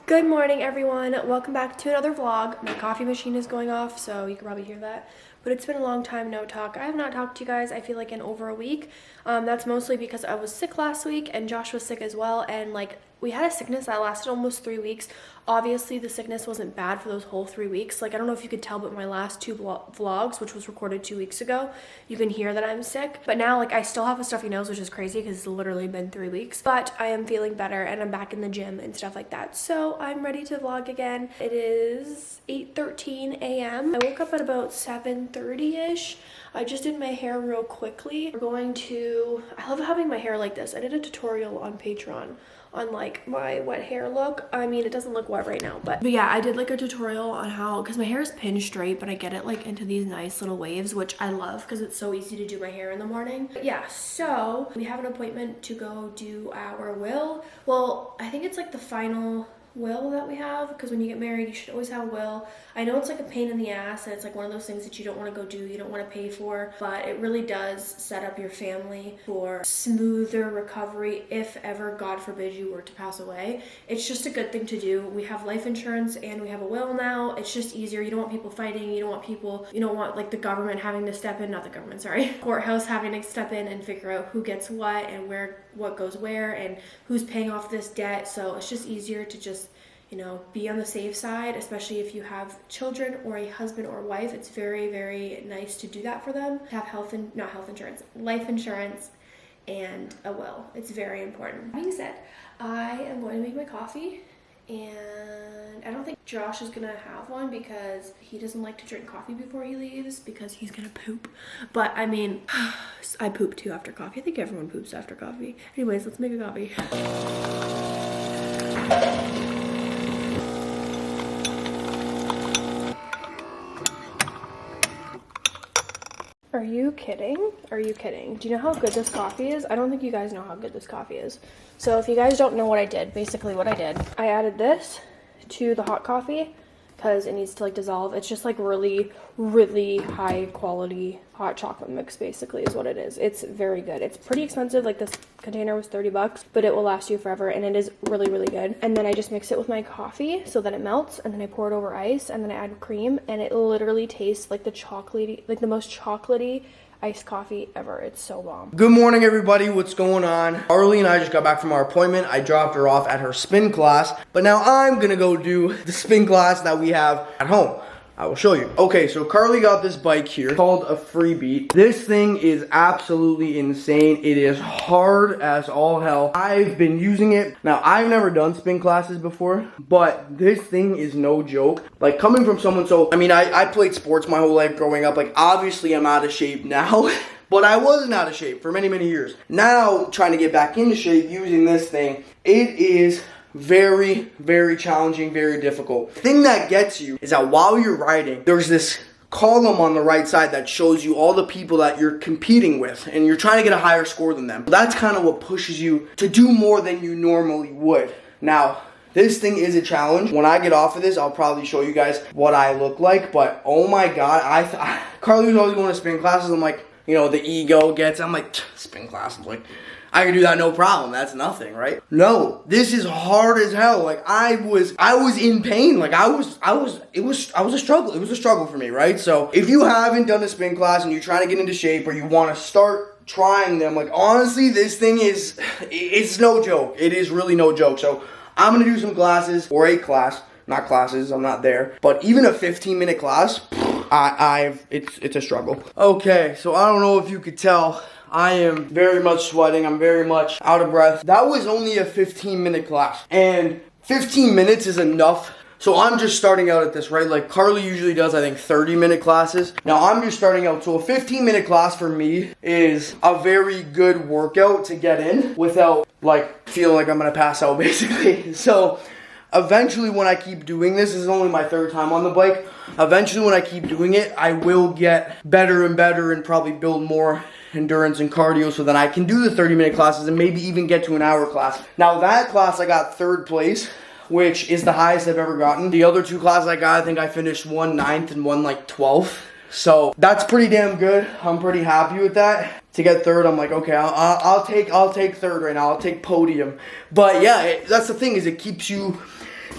Good morning, everyone. Welcome back to another vlog. My coffee machine is going off, so you can probably hear that. But it's been a long time no talk. I have not talked to you guys, I feel like, in over a week. That's mostly because I was sick last week and Josh was sick as well. And like, we had a sickness that lasted almost 3 weeks. Obviously, the sickness wasn't bad for those whole 3 weeks. Like, I don't know if you could tell, but my last two vlogs, which was recorded 2 weeks ago, you can hear that I'm sick. But now, like, I still have a stuffy nose, which is crazy because it's literally been 3 weeks. But I am feeling better and I'm back in the gym and stuff like that. So I'm ready to vlog again. It is 8:13 a.m. I woke up at about 7:30-ish. I just did my hair real quickly. We're going to, I love having my hair like this. I did a tutorial on Patreon on like my wet hair look. I mean, it doesn't look wet right now, but yeah, I did like a tutorial on how, because my hair is pinned straight, but I get it like into these nice little waves, which I love because it's so easy to do my hair in the morning. But yeah, so we have an appointment to go do our will. Well, I think it's like the final will that we have, because when you get married you should always have a will. I know it's like a pain in the ass and it's like one of those things that you don't want to go do, you don't want to pay for, but it really does set up your family for smoother recovery if ever, God forbid, you were to pass away. It's just a good thing to do. We have life insurance and we have a will now. It's just easier. You don't want people fighting, you don't want like the government having to step in, not the government, sorry, courthouse having to step in and figure out who gets what and what goes where and who's paying off this debt. So it's just easier to just, you know, be on the safe side, especially if you have children or a husband or wife. It's very, very nice to do that for them. Have life insurance and a will. It's very important. That being said, I am going to make my coffee, and I don't think Josh is gonna have one because he doesn't like to drink coffee before he leaves because he's gonna poop. But I mean, I poop too after coffee. I think everyone poops after coffee. Anyways, let's make a coffee. Are you kidding? Are you kidding? Do you know how good this coffee is? I don't think you guys know how good this coffee is. So if you guys don't know what I did, basically what I did, I added this to the hot coffee because it needs to like dissolve. It's just like really, really high quality hot chocolate mix basically is what it is. It's very good. It's pretty expensive. Like this container was 30 bucks, but it will last you forever and it is really, really good. And then I just mix it with my coffee so that it melts, and then I pour it over ice, and then I add cream, and it literally tastes like the chocolatey, like the most chocolatey iced coffee ever. It's so bomb. Good morning, everybody. What's going on? Karlee and I just got back from our appointment. I dropped her off at her spin class, but now I'm gonna go do the spin class that we have at home. I will show you. Okay, so Karlee got this bike here called a Freebeat. This thing is absolutely insane. It is hard as all hell. I've been using it. Now, I've never done spin classes before, but this thing is no joke. Like, coming from someone, so, I mean, I played sports my whole life growing up. Like, obviously I'm out of shape now, but I wasn't out of shape for many, many years. Now, trying to get back into shape using this thing, it is very, very challenging, very difficult. The thing that gets you is that while you're riding, there's this column on the right side that shows you all the people that you're competing with, and you're trying to get a higher score than them. That's kind of what pushes you to do more than you normally would. Now, this thing is a challenge. When I get off of this, I'll probably show you guys what I look like, but oh my God, Karlee was always going to spin classes. I'm like, you know, the ego gets, I'm like, spin classes, like, I can do that no problem. That's nothing, right? No, this is hard as hell. Like I was in pain. Like it was a struggle. It was a struggle for me, right? So if you haven't done a spin class and you're trying to get into shape, or you want to start trying them, like honestly, this thing it's no joke. It is really no joke. So I'm gonna do some classes, or a class, not classes, I'm not there, but even a 15-minute class, it's a struggle. Okay, so I don't know if you could tell, I am very much sweating. I'm very much out of breath. That was only a 15-minute class, and 15 minutes is enough. So I'm just starting out at this, right? Like Karlee usually does, I think, 30-minute classes. Now I'm just starting out. So a 15-minute class for me is a very good workout to get in without like feeling like I'm gonna pass out basically. So eventually when I keep doing this is only my 3rd time on the bike. Eventually when I keep doing it, I will get better and better and probably build more endurance and cardio so that I can do the 30-minute classes and maybe even get to an hour class. Now that class I got 3rd place, which is the highest I've ever gotten. The other 2 classes I got, I think I finished one 9th and one like 12th. So that's pretty damn good. I'm pretty happy with that. To get 3rd, I'm like, okay, I'll take 3rd right now. I'll take podium. But yeah, that's the thing, is it keeps you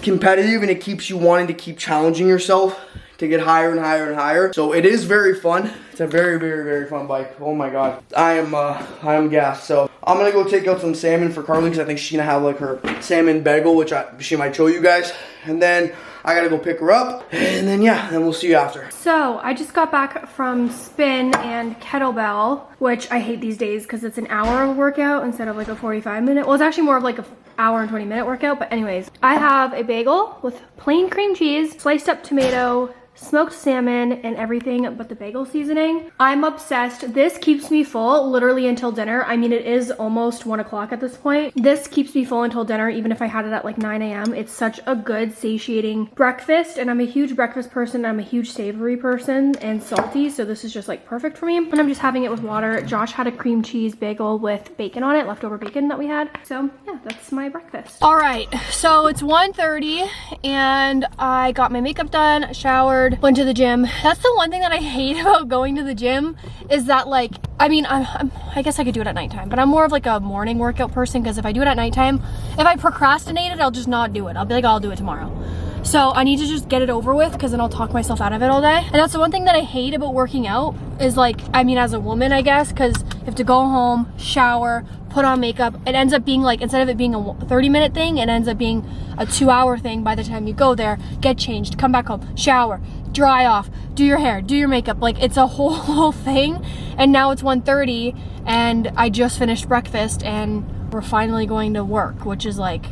competitive and it keeps you wanting to keep challenging yourself to get higher and higher and higher. So it is very fun. It's a very, very, very fun bike. Oh my God. I am gassed. So I'm gonna go take out some salmon for Karlee because I think she's gonna have like her salmon bagel, which she might show you guys. And then I gotta go pick her up. And then yeah, then we'll see you after. So I just got back from spin and kettlebell, which I hate these days because it's an hour of a workout instead of like a 45-minute. Well, it's actually more of like a hour and 20-minute workout, but anyways, I have a bagel with plain cream cheese, sliced up tomato, smoked salmon, and everything but the bagel seasoning. I'm obsessed. This keeps me full literally until dinner. I mean, it is almost 1 o'clock at this point. This keeps me full until dinner, even if I had it at like 9 a.m. It's such a good satiating breakfast, and I'm a huge breakfast person. I'm a huge savory person and salty, so this is just like perfect for me. And I'm just having it with water. Josh had a cream cheese bagel with bacon on it, leftover bacon that we had. So yeah, that's my breakfast. All right, so it's 1:30 and I got my makeup done, showered, went to the gym. That's the one thing that I hate about going to the gym is that, like, I mean, I guess I could do it at nighttime, but I'm more of like a morning workout person because if I do it at nighttime, if I procrastinate it, I'll just not do it. I'll be like, oh, I'll do it tomorrow. So I need to just get it over with because then I'll talk myself out of it all day. And that's the one thing that I hate about working out is, like, I mean, as a woman, I guess, because you have to go home, shower, put on makeup. It ends up being like, instead of it being a 30-minute thing, it ends up being a 2-hour thing by the time you go there, get changed, come back home, shower, dry off, do your hair, do your makeup. Like, it's a whole thing. And now it's 1:30 and I just finished breakfast and we're finally going to work, which is like,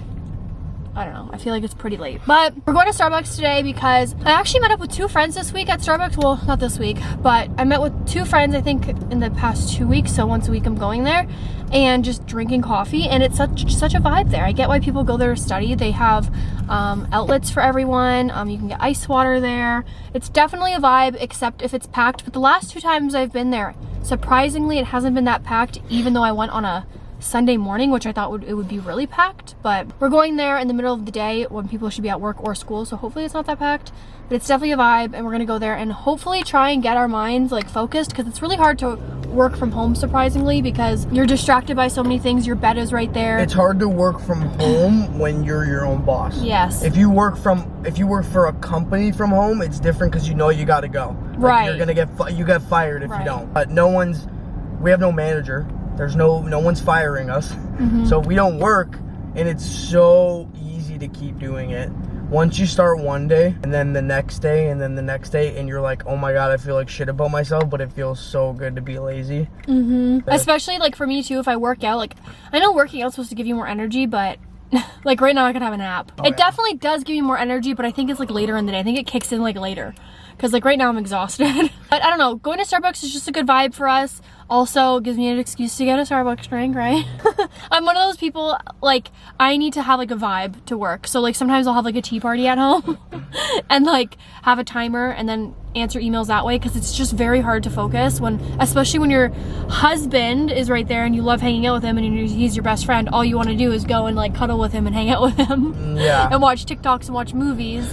I don't know, I feel like it's pretty late. But we're going to Starbucks today because I actually met up with 2 friends this week at Starbucks. Well, not this week, but I met with 2 friends, I think, in the past 2 weeks. So once a week I'm going there and just drinking coffee, and it's such a vibe there. I get why people go there to study. They have outlets for everyone. You can get ice water there. It's definitely a vibe, except if it's packed. But the last 2 times I've been there, surprisingly, it hasn't been that packed, even though I went on a Sunday morning, which I thought it would be really packed. But we're going there in the middle of the day when people should be at work or school, so hopefully it's not that packed. But it's definitely a vibe, and we're gonna go there and hopefully try and get our minds like focused, because it's really hard to work from home, surprisingly, because you're distracted by so many things. Your bed is right there. It's hard to work from home when you're your own boss. Yes. If you work for a company from home, it's different because you know you got to go. Like, right. You're gonna get fired if you don't. But we have no manager. There's no one's firing us. So we don't work, and it's so easy to keep doing it. Once you start one day, and then the next day, and then the next day, and you're like, oh my God, I feel like shit about myself, but it feels so good to be lazy. Especially like for me too, if I work out, like, I know working out's supposed to give you more energy, but like right now I could have a nap. It definitely does give you more energy, but I think it's like later in the day. I think it kicks in like later. Because like right now I'm exhausted. But I don't know, going to Starbucks is just a good vibe for us. Also gives me an excuse to get a Starbucks drink, right? I'm one of those people, like, I need to have like a vibe to work. So like sometimes I'll have like a tea party at home and like have a timer and then answer emails that way, because it's just very hard to focus especially when your husband is right there and you love hanging out with him and he's your best friend. All you want to do is go and like cuddle with him and hang out with him. And watch TikToks and watch movies,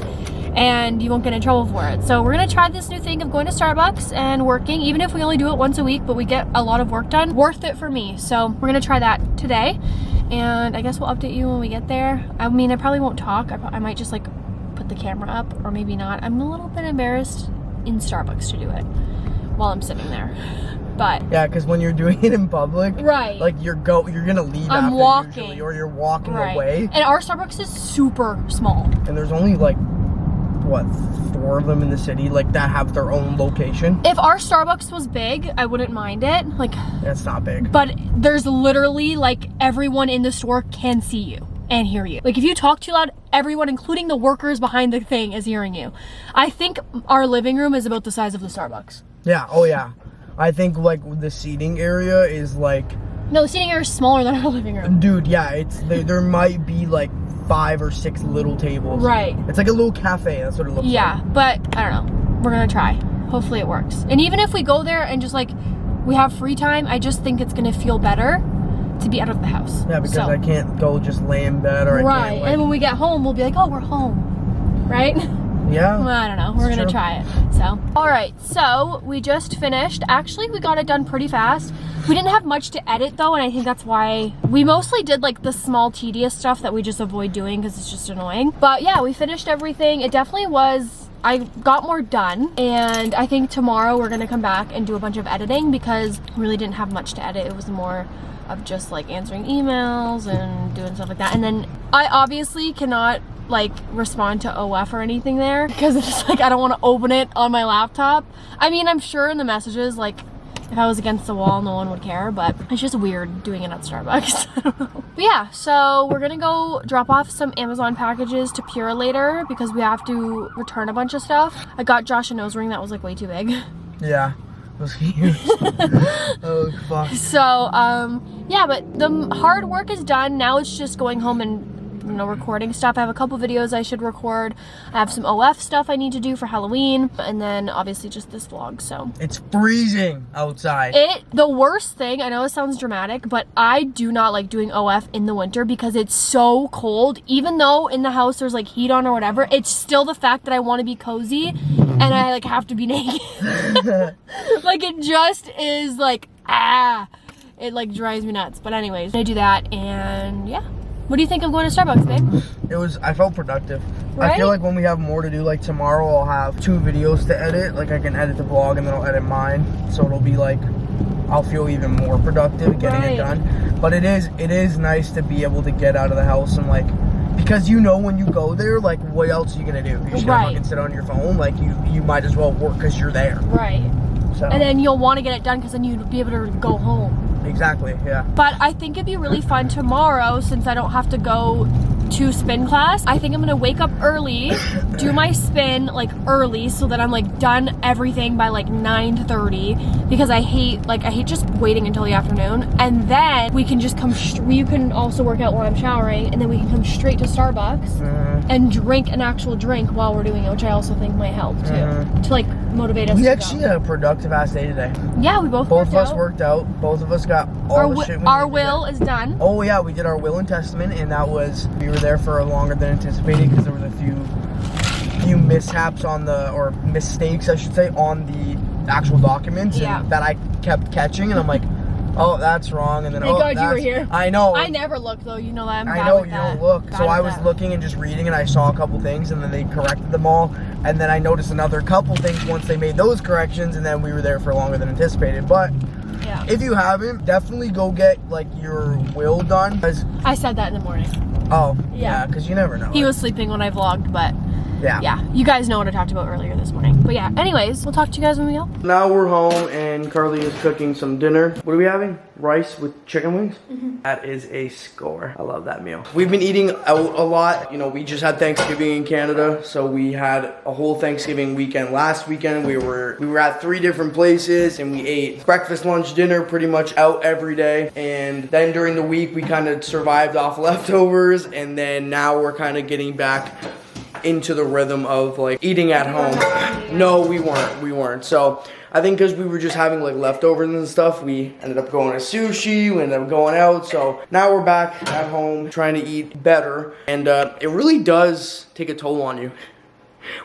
and you won't get in trouble for it. So we're gonna try this new thing of going to Starbucks and working, even if we only do it once a week, but we get a lot of work done. Worth it for me. So we're gonna try that today, and I guess we'll update you when we get there. I mean, I probably won't talk. I might just like put the camera up, or maybe not. I'm a little bit embarrassed in Starbucks to do it while I'm sitting there. But yeah, because when you're doing it in public, right, like you're gonna leave I'm after walking. Usually, or you're walking away. And our Starbucks is super small. And there's only like, what, 4 of them in the city, like, that have their own location. If our Starbucks was big, I wouldn't mind it. Like, it's not big. But there's literally like everyone in the store can see you and hear you. Like if you talk too loud, everyone, including the workers behind the thing, is hearing you. I think our living room is about the size of the Starbucks. Yeah, oh yeah. I think like the seating area is like... No, the seating area is smaller than our living room. Dude, yeah, it's there might be like 5 or 6 little tables. Right. It's like a little cafe, that's what it looks like. Yeah, but I don't know. We're gonna try. Hopefully it works. And even if we go there and just like, we have free time, I just think it's gonna feel better to be out of the house. Yeah, because I can't go just lay in bed, or I can't, like... And when we get home, we'll be like, oh, we're home. Right? Yeah. Well, I don't know. We're gonna try it. So, all right. So we just finished. Actually, we got it done pretty fast. We didn't have much to edit though, and I think that's why we mostly did like the small tedious stuff that we just avoid doing because it's just annoying. But yeah, we finished everything. It definitely was, I got more done, and I think tomorrow we're gonna come back and do a bunch of editing because we really didn't have much to edit. It was more of just like answering emails and doing stuff like that. And then I obviously cannot like respond to OF or anything there because it's just like I don't want to open it on my laptop. I mean, I'm sure in the messages, like if I was against the wall, no one would care, but it's just weird doing it at Starbucks. I don't know. But yeah, so we're gonna go drop off some Amazon packages to Pura later because we have to return a bunch of stuff. I got Josh a nose ring that was like way too big. Yeah, it was huge. Oh, fuck. So, yeah, but the hard work is done. Now it's just going home and, you know, recording stuff. I have a couple videos I should record. I have some OF stuff I need to do for Halloween, and then obviously just this vlog. So it's freezing outside. The worst thing, I know it sounds dramatic, but I do not like doing OF in the winter because it's so cold. Even though in the house there's like heat on or whatever, it's still the fact that I want to be cozy and I like have to be naked. Like it just is like, it like drives me nuts. But anyways, I do that, and yeah. What do you think of going to Starbucks, babe? I felt productive. Right? I feel like when we have more to do, like tomorrow I'll have 2 videos to edit. Like I can edit the vlog and then I'll edit mine. So it'll be like, I'll feel even more productive getting it done. But it is nice to be able to get out of the house and like, because you know when you go there, like what else are you gonna do? You're just gonna fucking sit on your phone. Like you might as well work because you're there. Right. So. And then you'll want to get it done because then you'd be able to go home. Exactly, yeah. But I think it'd be really fun tomorrow since I don't have to go to spin class. I think I'm gonna wake up early, do my spin like early so that I'm like done everything by like 9:30 because I hate just waiting until the afternoon. And then we can just you can also work out while I'm showering, and then we can come straight to Starbucks and drink an actual drink while we're doing it, which I also think might help too, to like motivate us. We actually had a productive ass day today. Yeah, we both of us worked out. Both of us got all the shit we needed. Our will is done. Oh yeah, we did our will and testament, and that was, we were there for longer than anticipated because there was a few mishaps or mistakes I should say on the actual documents and that I kept catching, and I'm like, oh, that's wrong, and then thank God you were here. I know. I never look though, you know that. I'm I know you don't look. So I was looking and just reading, and I saw a couple things, and then they corrected them all, and then I noticed another couple things once they made those corrections, and then we were there for longer than anticipated. But yeah, if you haven't, definitely go get like your will done. I said that in the morning. Oh yeah, because you never know. He was sleeping when I vlogged, but yeah, you guys know what I talked about earlier this morning. But yeah, anyways, we'll talk to you guys when we go. Now we're home and Karlee is cooking some dinner. What are we having? Rice with chicken wings? That is a score. I love that meal. We've been eating out a lot. You know, we just had Thanksgiving in Canada, so we had a whole Thanksgiving weekend. Last weekend we were at 3 different places and we ate breakfast, lunch, dinner pretty much out every day. And then during the week we kind of survived off leftovers, and then now we're kind of getting back into the rhythm of like eating at home. No, we weren't. So I think because we were just having like leftovers and stuff, we ended up going to sushi, we ended up going out. So now we're back at home trying to eat better, and it really does take a toll on you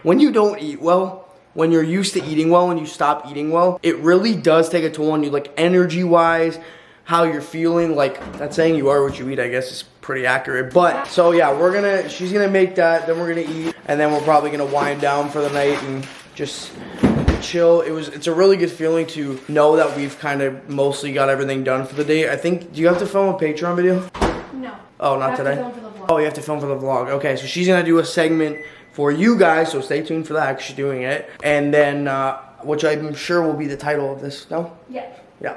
when you don't eat well. When you're used to eating well and you stop eating well, it really does take a toll on you, like energy wise, how you're feeling. Like that saying, you are what you eat, I guess is pretty accurate. But so yeah, she's gonna make that, then we're gonna eat, and then we're probably gonna wind down for the night and just chill. It's a really good feeling to know that we've kind of mostly got everything done for the day. I think, do you have to film a Patreon video? No. Oh, not today? Oh, you have to film for the vlog. Okay, so she's gonna do a segment for you guys, so stay tuned for that because she's doing it. And then, which I'm sure will be the title of this, no? Yeah. Yeah.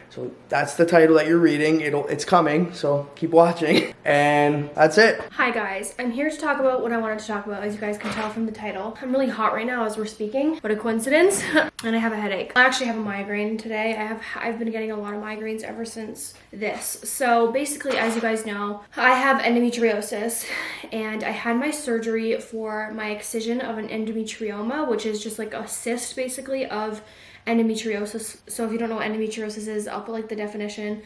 So that's the title that you're reading. It's coming, so keep watching. And that's it. Hi guys, I'm here to talk about what I wanted to talk about, as you guys can tell from the title. I'm really hot right now as we're speaking. What a coincidence. And I have a headache. I actually have a migraine today. I've been getting a lot of migraines ever since this. So basically, as you guys know, I have endometriosis, and I had my surgery for my excision of an endometrioma, which is just like a cyst basically of endometriosis. So if you don't know what endometriosis is, I'll put like the definition.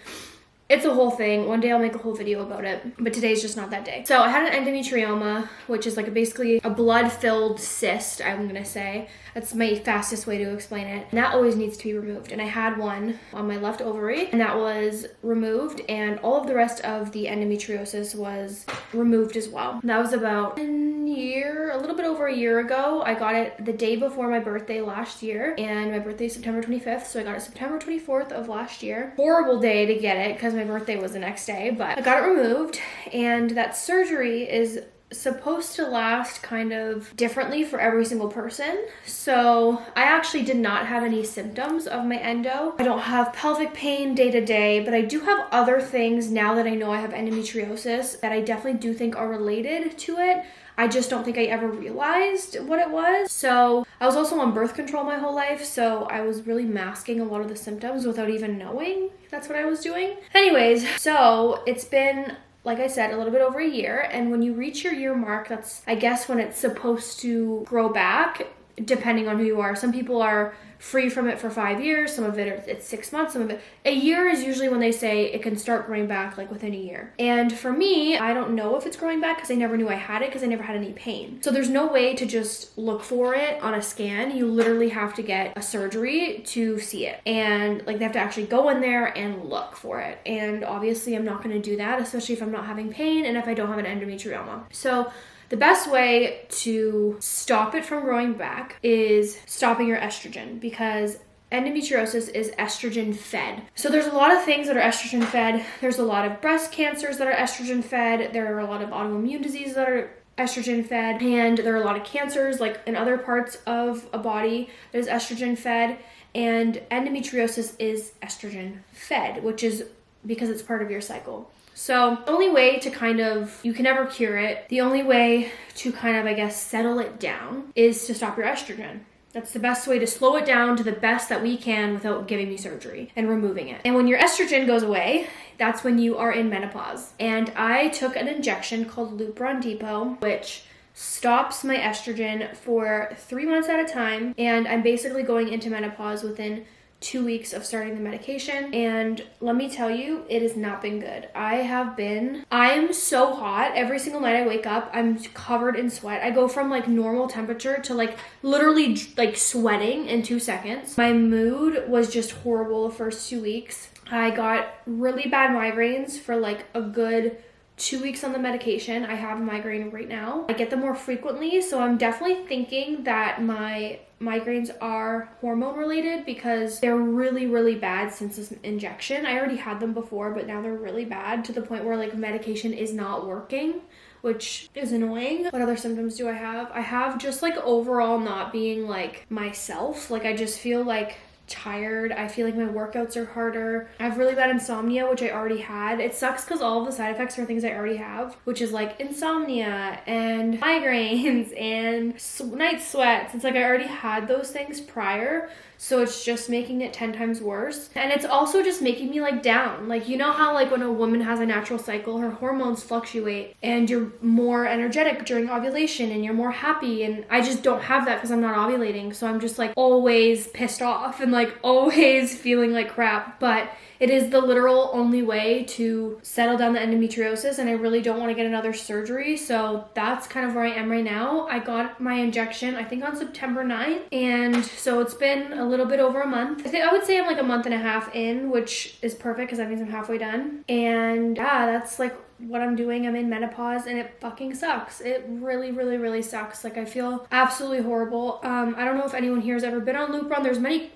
It's a whole thing. One day I'll make a whole video about it, but today's just not that day. So I had an endometrioma, which is like basically a blood-filled cyst, I'm gonna say. That's my fastest way to explain it. And that always needs to be removed. And I had one on my left ovary, and that was removed, and all of the rest of the endometriosis was removed as well. That was about a little bit over a year ago. I got it the day before my birthday last year, and my birthday is September 25th, so I got it September 24th of last year. Horrible day to get it because my birthday was the next day, but I got it removed, and that surgery is supposed to last kind of differently for every single person. So I actually did not have any symptoms of my endo. I don't have pelvic pain day to day, but I do have other things now that I know I have endometriosis that I definitely do think are related to it. I just don't think I ever realized what it was. So I was also on birth control my whole life, so I was really masking a lot of the symptoms without even knowing that's what I was doing. Anyways, so it's been, like I said, a little bit over a year, and when you reach your year mark, that's, I guess, when it's supposed to grow back, depending on who you are. Some people are free from it for 5 years, some of it it's 6 months, some of it a year is usually when they say it can start growing back, like within a year. And for me, I don't know if it's growing back because I never knew I had it because I never had any pain. So there's no way to just look for it on a scan. You literally have to get a surgery to see it, and like they have to actually go in there and look for it. And obviously I'm not going to do that, especially if I'm not having pain and if I don't have an endometrioma. So the best way to stop it from growing back is stopping your estrogen, because endometriosis is estrogen fed. So there's a lot of things that are estrogen fed. There's a lot of breast cancers that are estrogen fed. There are a lot of autoimmune diseases that are estrogen fed, and there are a lot of cancers like in other parts of a body that is estrogen fed, and endometriosis is estrogen fed, which is because it's part of your cycle. So the only way to kind of, you can never cure it. The only way to kind of, I guess, settle it down is to stop your estrogen. That's the best way to slow it down to the best that we can without giving me surgery and removing it. And when your estrogen goes away, that's when you are in menopause. And I took an injection called Lupron Depot, which stops my estrogen for 3 months at a time. And I'm basically going into menopause within 2 weeks of starting the medication, and let me tell you, it has not been good. I'm so hot every single night I wake up. I'm covered in sweat. I go from like normal temperature to like literally like sweating in 2 seconds. My mood was just horrible the first 2 weeks. I got really bad migraines for like a good 2 weeks on the medication. I have a migraine right now. I get them more frequently, so I'm definitely thinking that my migraines are hormone related because they're really, really bad since this injection. I already had them before, but now they're really bad to the point where like medication is not working, which is annoying. What other symptoms do I have? I have just like overall not being like myself. Like I just feel like tired. I feel like my workouts are harder. I have really bad insomnia, which I already had. It sucks because all of the side effects are things I already have, which is like insomnia and migraines and night sweats. It's like I already had those things prior, so it's just making it 10 times worse. And it's also just making me like down. Like, you know how like when a woman has a natural cycle, her hormones fluctuate and you're more energetic during ovulation and you're more happy, and I just don't have that because I'm not ovulating. So I'm just like always pissed off and like always feeling like crap. But it is the literal only way to settle down the endometriosis, and I really don't want to get another surgery. So that's kind of where I am right now. I got my injection, I think on September 9th, and so it's been a little bit over a month. I would say I'm like a month and a half in, which is perfect because that means I'm halfway done. And yeah, that's like what I'm doing. I'm in menopause and it fucking sucks. It really, really, really sucks. Like I feel absolutely horrible. I don't know if anyone here has ever been on Lupron. There's many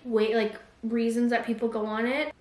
reasons that people go on it.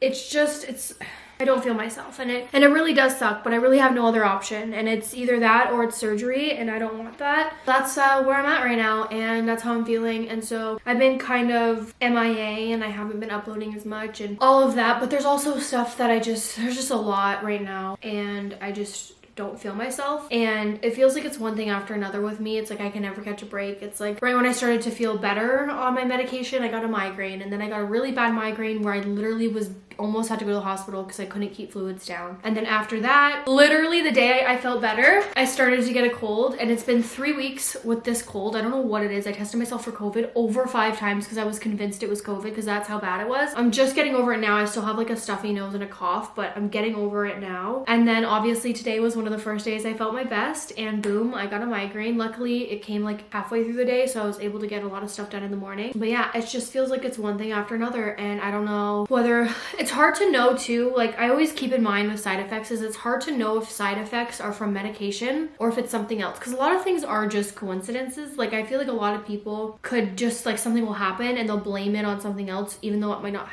I don't feel myself, and it really does suck, but I really have no other option, and it's either that or it's surgery, and I don't want that. That's where I'm at right now, and that's how I'm feeling. And so I've been kind of MIA, and I haven't been uploading as much and all of that, but there's also stuff that there's just a lot right now, and I just don't feel myself, and it feels like it's one thing after another with me. It's like I can never catch a break. It's like right when I started to feel better on my medication, I got a migraine, and then I got a really bad migraine where I literally was almost had to go to the hospital because I couldn't keep fluids down. And then after that, literally the day I felt better, I started to get a cold, and it's been 3 weeks with this cold. I don't know what it is. I tested myself for COVID over 5 times because I was convinced it was COVID because that's how bad it was. I'm just getting over it now. I still have like a stuffy nose and a cough, but I'm getting over it now. And then obviously today was one of the first days I felt my best, and boom, I got a migraine. Luckily it came like halfway through the day, so I was able to get a lot of stuff done in the morning. But yeah, it just feels like it's one thing after another, and I don't know whether it's hard to know too. Like I always keep in mind with side effects is it's hard to know if side effects are from medication or if it's something else, because a lot of things are just coincidences. Like I feel like a lot of people could just like something will happen and they'll blame it on something else even though it might not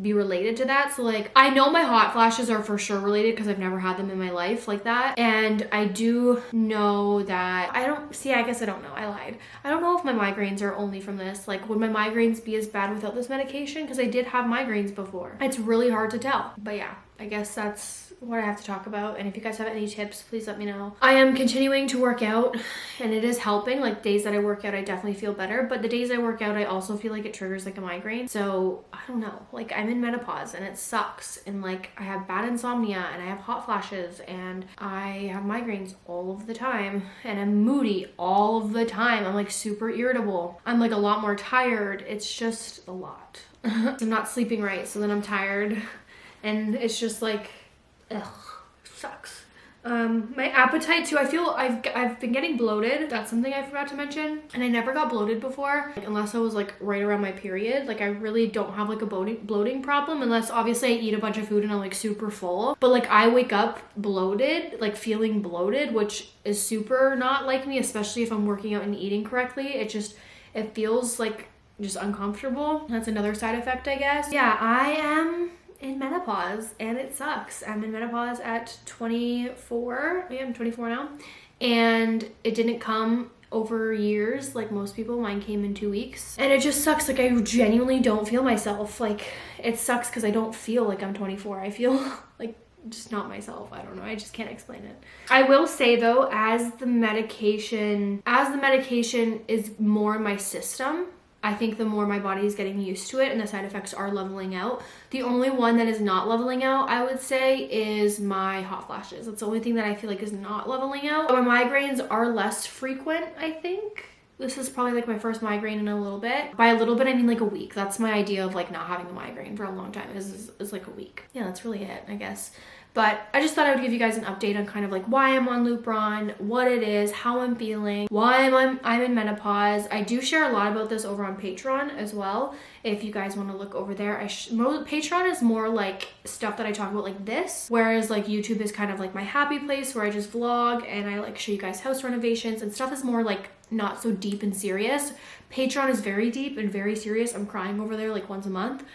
be related to that. So like I know my hot flashes are for sure related because I've never had them in my life like that, and I do know that I guess I don't know, I lied. I don't know if my migraines are only from this. Like would my migraines be as bad without this medication? Because I did have migraines before. It's really hard to tell. But yeah, I guess that's what I have to talk about, and if you guys have any tips, please let me know. I am continuing to work out, and it is helping. Like days that I work out, I definitely feel better, but the days I work out, I also feel like it triggers like a migraine. So I don't know, like I'm in menopause and it sucks, and like I have bad insomnia and I have hot flashes and I have migraines all of the time, and I'm moody all of the time. I'm like super irritable. I'm like a lot more tired. It's just a lot. I'm not sleeping right, so then I'm tired, and it's just like, ugh, sucks. My appetite too, I feel I've been getting bloated. That's something I forgot to mention. And I never got bloated before, like, unless I was like right around my period. Like I really don't have like a bloating problem unless obviously I eat a bunch of food and I'm like super full. But like I wake up bloated, like feeling bloated, which is super not like me, especially if I'm working out and eating correctly. It feels like just uncomfortable. That's another side effect, I guess. Yeah, I am in menopause and it sucks. I'm in menopause at 24. Yeah, I'm 24 now, and it didn't come over years like most people. Mine came in 2 weeks, and it just sucks. Like I genuinely don't feel myself. Like it sucks because I don't feel like I'm 24. I feel like just not myself. I don't know, I just can't explain it. I will say though, as the medication is more in my system, I think the more my body is getting used to it and the side effects are leveling out. The only one that is not leveling out, I would say, is my hot flashes. That's the only thing that I feel like is not leveling out. My migraines are less frequent, I think. This is probably like my first migraine in a little bit. By a little bit, I mean like a week. That's my idea of like not having a migraine for a long time is like a week. Yeah, that's really it, I guess. But I just thought I would give you guys an update on kind of like why I'm on Lupron, what it is, how I'm feeling, why I'm in menopause. I do share a lot about this over on Patreon as well. If you guys want to look over there, Patreon is more like stuff that I talk about like this, whereas like YouTube is kind of like my happy place where I just vlog and I like show you guys house renovations, and stuff is more like not so deep and serious. Patreon is very deep and very serious. I'm crying over there like once a month.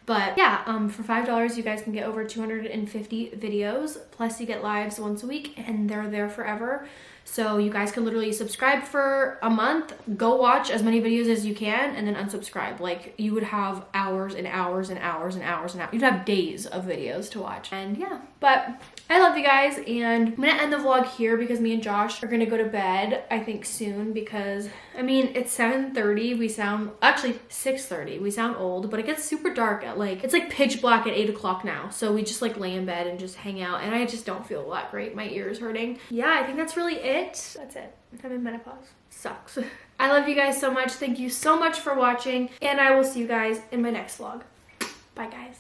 But yeah, for $5, you guys can get over 250 videos, plus you get lives once a week, and they're there forever. So you guys can literally subscribe for a month, go watch as many videos as you can, and then unsubscribe. Like you would have hours and hours and hours and hours and hours. You'd have days of videos to watch. And yeah, but I love you guys, and I'm gonna end the vlog here because me and Josh are gonna go to bed, I think soon, because I mean, it's 7:30. We sound, actually 6:30. We sound old, but it gets super dark at like, it's like pitch black at 8 o'clock now. So we just like lay in bed and just hang out, and I just don't feel that great. My ear's hurting. Yeah, I think that's really it. That's it. I'm in menopause. Sucks. I love you guys so much. Thank you so much for watching, and I will see you guys in my next vlog. Bye guys.